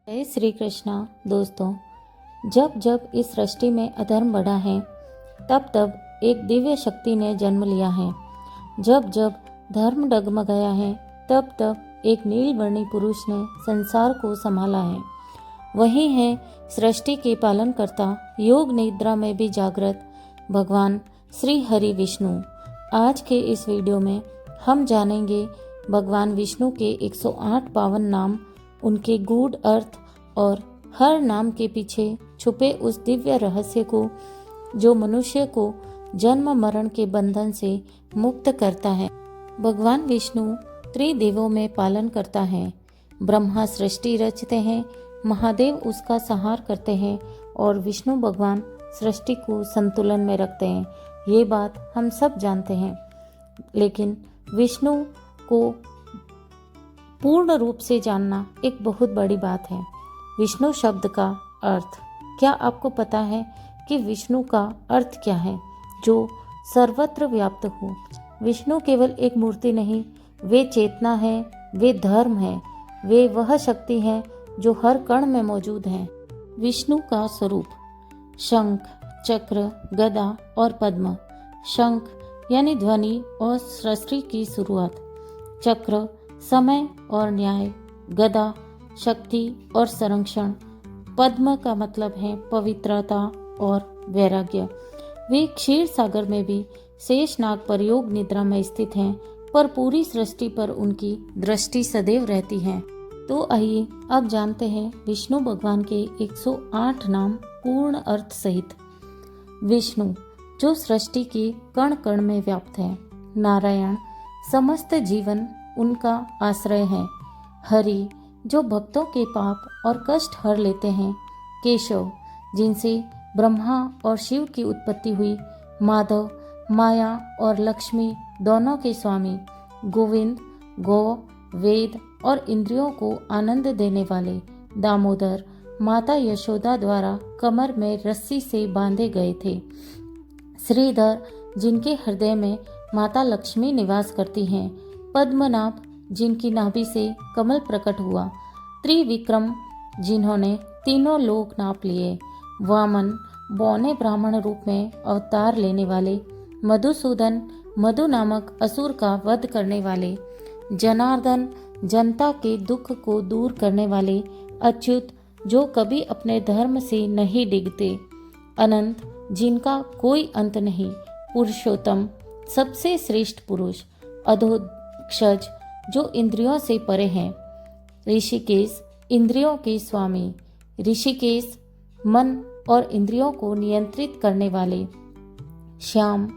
जय श्री कृष्णा। दोस्तों, जब जब इस सृष्टि में अधर्म बढ़ा है, तब तब एक दिव्य शक्ति ने जन्म लिया है। जब जब धर्म डगमगाया है, तब तब एक नीलवर्णी पुरुष ने संसार को संभाला है। वही है सृष्टि के पालनकर्ता, योग निद्रा में भी जागृत भगवान श्री हरि विष्णु। आज के इस वीडियो में हम जानेंगे भगवान विष्णु के 108 पावन नाम, उनके गूढ़ अर्थ और हर नाम के पीछे छुपे उस दिव्य रहस्य को जो मनुष्य को जन्म मरण के बंधन से मुक्त करता है। भगवान विष्णु त्रिदेवों में पालन करता है। ब्रह्मा सृष्टि रचते हैं, महादेव उसका संहार करते हैं और विष्णु भगवान सृष्टि को संतुलन में रखते हैं। ये बात हम सब जानते हैं, लेकिन विष्णु को पूर्ण रूप से जानना एक बहुत बड़ी बात है। विष्णु शब्द का अर्थ, क्या आपको पता है कि विष्णु का अर्थ क्या है? जो सर्वत्र व्याप्त हो। विष्णु केवल एक मूर्ति नहीं, वे चेतना है, वे धर्म है, वे वह शक्ति है जो हर कण में मौजूद है। विष्णु का स्वरूप शंख, चक्र, गदा और पद्म। शंख यानी ध्वनि और सृष्टि की शुरुआत, चक्र समय और न्याय, गदा शक्ति और संरक्षण, पद्म का मतलब है पवित्रता और वैराग्य। वे क्षीर सागर में भी शेषनाग पर योग निद्रा में स्थित हैं, पर पूरी सृष्टि पर उनकी दृष्टि सदैव रहती है। तो आइए अब जानते हैं विष्णु भगवान के 108 नाम पूर्ण अर्थ सहित। विष्णु जो सृष्टि के कण कण में व्याप्त है। नारायण समस्त जीवन उनका आश्रय है। हरि जो भक्तों के पाप और कष्ट हर लेते हैं। केशव जिनसे ब्रह्मा और शिव की उत्पत्ति हुई। माधव माया और लक्ष्मी दोनों के स्वामी। गोविंद गौ, वेद और इंद्रियों को आनंद देने वाले। दामोदर माता यशोदा द्वारा कमर में रस्सी से बांधे गए थे। श्रीधर जिनके हृदय में माता लक्ष्मी निवास करती हैं। पद्मनाभ जिनकी नाभि से कमल प्रकट हुआ। त्रिविक्रम जिन्होंने तीनों लोक नाप लिए। वामन बौने ब्राह्मण रूप में अवतार लेने वाले। मधुसूदन मधु नामक असुर का वध करने वाले। जनार्दन जनता के दुख को दूर करने वाले। अच्युत जो कभी अपने धर्म से नहीं डिगते। अनंत जिनका कोई अंत नहीं। पुरुषोत्तम सबसे श्रेष्ठ पुरुष। अधोक्षज जो इंद्रियों से परे हैं। ऋषिकेश इंद्रियों के स्वामी। ऋषिकेश मन और इंद्रियों को नियंत्रित करने वाले। श्याम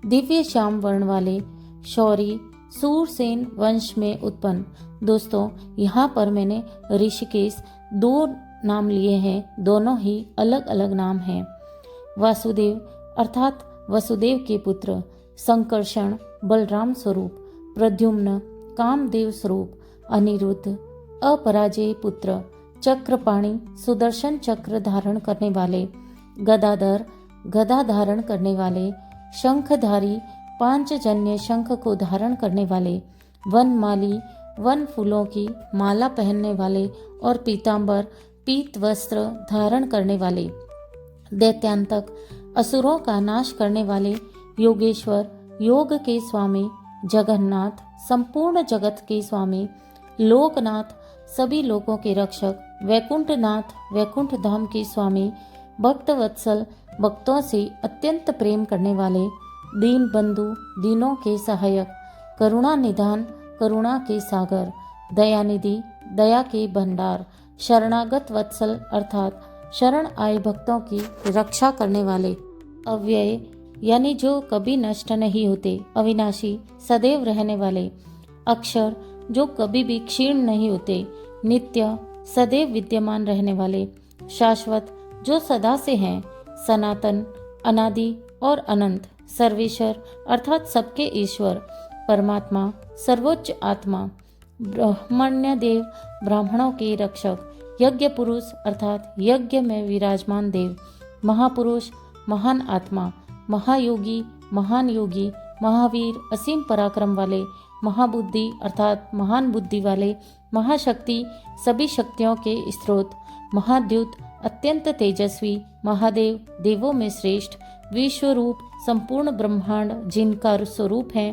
दिव्य श्याम वर्ण वाले। शौरी सूरसेन वंश में उत्पन्न। दोस्तों, यहाँ पर मैंने ऋषिकेश 2 नाम लिए हैं, दोनों ही अलग अलग नाम हैं। वासुदेव अर्थात वसुदेव के पुत्र। संकर्षण बलराम स्वरूप। प्रद्युम्न कामदेव स्वरूप। अनिरुद्ध अपराजेय पुत्र। चक्रपाणि सुदर्शन चक्र धारण करने वाले। गदाधर गदा धारण करने वाले। शंखधारी पांचजन्य शंख को धारण करने वाले। वनमाली वन फूलों की माला पहनने वाले और पीतांबर पीत वस्त्र धारण करने वाले। दैत्यांतक असुरों का नाश करने वाले। योगेश्वर योग के स्वामी। जगन्नाथ संपूर्ण जगत के स्वामी। लोकनाथ सभी लोगों के रक्षक। वैकुंठनाथ वैकुंठ धाम के स्वामी। भक्तवत्सल भक्तों से अत्यंत प्रेम करने वाले। दीन बंधु दीनों के सहायक। करुणा निधान करुणा के सागर। दयानिधि दया के भंडार। शरणागत वत्सल अर्थात शरण आए भक्तों की रक्षा करने वाले। अव्यय यानी जो कभी नष्ट नहीं होते। अविनाशी सदैव रहने वाले। अक्षर जो कभी भी क्षीण नहीं होते। नित्य सदैव विद्यमान रहने वाले। शाश्वत जो सदा से हैं। सनातन अनादि और अनंत। सर्वेश्वर अर्थात सबके ईश्वर। परमात्मा सर्वोच्च आत्मा। ब्रह्मण्य देव ब्राह्मणों के रक्षक। यज्ञ पुरुष अर्थात यज्ञ में विराजमान देव। महापुरुष महान आत्मा। महायोगी महान योगी। महावीर असीम पराक्रम वाले। महाबुद्धि अर्थात महान बुद्धि वाले। महाशक्ति सभी शक्तियों के स्रोत, महाद्युत अत्यंत तेजस्वी, महादेव देवों में श्रेष्ठ, विश्वरूप संपूर्ण ब्रह्मांड जिनका स्वरूप है,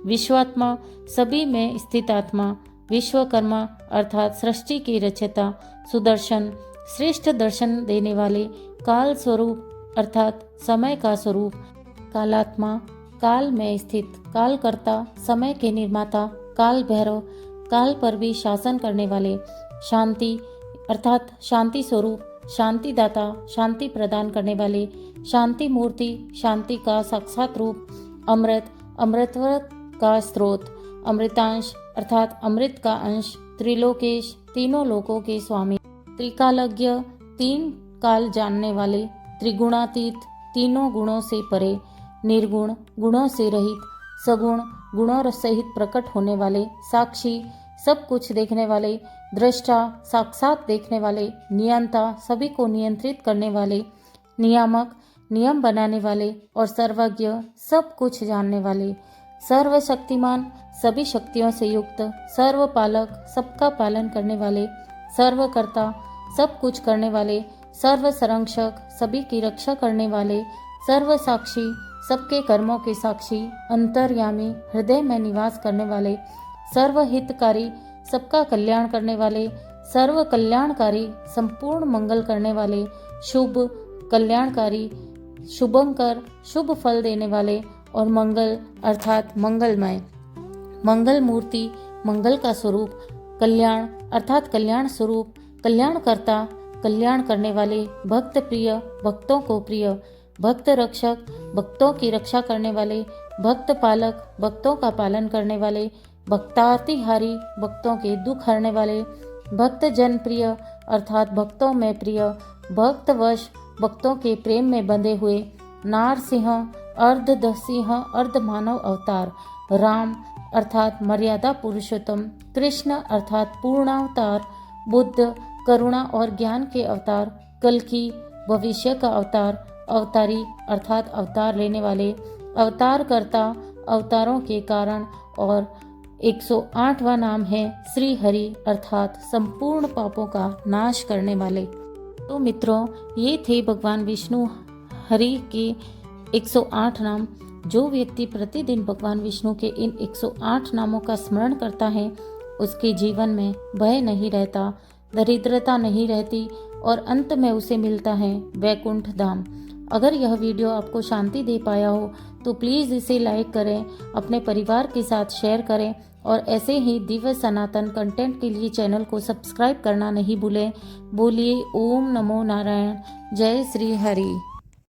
विश्वात्मा सभी में स्थित आत्मा, विश्वकर्मा अर्थात सृष्टि की रचयिता, सुदर्शन श्रेष्ठ दर्शन देने वाले, काल स्वरूप अर्थात समय का स्वरूप, कालात्मा काल में स्थित, कालकर्ता समय के निर्माता, काल भैरव काल पर भी शासन करने वाले, शांति अर्थात शांति स्वरूप, शांतिदाता शांति प्रदान करने वाले, शांति मूर्ति शांति का साक्षात रूप, अमृत अमृतत्व का स्रोत, अमृतांश अर्थात अमृत का अंश, त्रिलोकेश तीनों लोकों के स्वामी, त्रिकालज्ञ तीन काल जानने वाले, त्रिगुणातीत तीनों गुणों से परे, निर्गुण गुणों से रहित, सगुण गुणों सहित प्रकट होने वाले, साक्षी सब कुछ देखने वाले, दृष्टा साक्षात देखने वाले, नियंता सभी को नियंत्रित करने वाले, नियामक नियम बनाने वाले और सर्वज्ञ सब कुछ जानने वाले, सर्वशक्तिमान सभी शक्तियों से युक्त, सर्वपालक सबका पालन करने वाले, सर्वकर्ता सब कुछ करने वाले, सर्व संरक्षक सभी की रक्षा करने वाले, सर्व साक्षी सबके कर्मों के साक्षी, अंतर्यामी हृदय में निवास करने वाले, सर्व हितकारी सबका कल्याण करने वाले, सर्व कल्याणकारी संपूर्ण मंगल करने वाले, शुभ कल्याणकारी शुभंकर शुभ फल देने वाले और मंगल अर्थात मंगलमय, मंगल मूर्ति मंगल का स्वरूप, कल्याण अर्थात कल्याण स्वरूप, कल्याणकर्ता कल्याण करने वाले, भक्त प्रिय भक्तों को प्रिय, भक्त रक्षक भक्तों की रक्षा करने वाले, भक्त पालक भक्तों का पालन करने वाले, भक्तातिहारी भक्तों के दुख हरने वाले, भक्त जन प्रिय अर्थात भक्तों में प्रिय, भक्त वश भक्तों के प्रेम में बंधे हुए, नारसिंह अर्ध सिंह अर्ध मानव अवतार, राम अर्थात मर्यादा पुरुषोत्तम, कृष्ण अर्थात पूर्णावतार, बुद्ध करुणा और ज्ञान के अवतार, कल्कि भविष्य का अवतार, अवतारी अर्थात अवतार लेने वाले, अवतार करता अवतारों के कारण, और 108वां नाम है श्री हरि अर्थात संपूर्ण पापों का नाश करने वाले। तो मित्रों, ये थे भगवान विष्णु हरि के 108 नाम। जो व्यक्ति प्रतिदिन भगवान विष्णु के इन 108 नामों का स्मरण करता है, उसके जीवन में भय नहीं रहता, दरिद्रता नहीं रहती और अंत में उसे मिलता है वैकुंठ धाम। अगर यह वीडियो आपको शांति दे पाया हो तो प्लीज़ इसे लाइक करें, अपने परिवार के साथ शेयर करें और ऐसे ही दिव्य सनातन कंटेंट के लिए चैनल को सब्सक्राइब करना नहीं भूलें। बोलिए ओम नमो नारायण, जय श्री हरि।